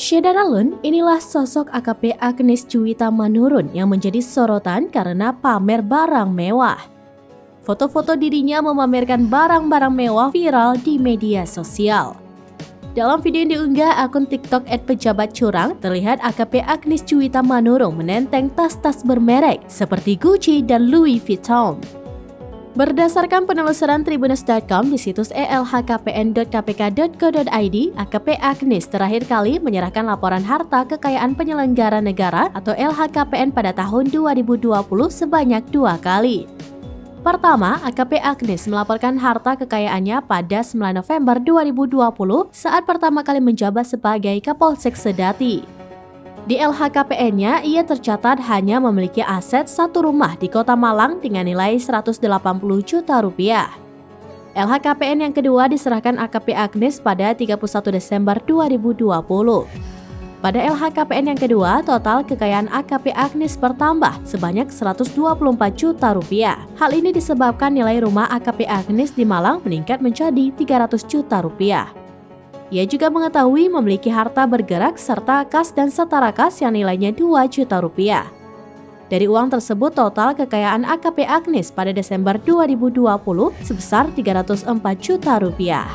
Syedara Lun, inilah sosok AKP Agnes Juwita Manurun yang menjadi sorotan karena pamer barang mewah. Foto-foto dirinya memamerkan barang-barang mewah viral di media sosial. Dalam video yang diunggah akun TikTok @pejabatcurang, terlihat AKP Agnes Juwita Manurun menenteng tas-tas bermerek seperti Gucci dan Louis Vuitton. Berdasarkan penelusuran Tribunnews.com di situs elhkpn.kpk.go.id, AKP Agnes terakhir kali menyerahkan laporan harta kekayaan penyelenggara negara atau LHKPN pada tahun 2020 sebanyak 2 kali. Pertama, AKP Agnes melaporkan harta kekayaannya pada 9 November 2020 saat pertama kali menjabat sebagai Kapolsek Sedati. Di LHKPN-nya, ia tercatat hanya memiliki aset satu rumah di Kota Malang dengan nilai 180 juta rupiah. LHKPN yang kedua diserahkan AKP Agnes pada 31 Desember 2020. Pada LHKPN yang kedua, total kekayaan AKP Agnes bertambah sebanyak 124 juta rupiah. Hal ini disebabkan nilai rumah AKP Agnes di Malang meningkat menjadi 300 juta rupiah. Ia juga mengetahui memiliki harta bergerak serta kas dan setara kas yang nilainya 2 juta rupiah. Dari uang tersebut, total kekayaan AKP Agnes pada Desember 2020 sebesar 304 juta rupiah.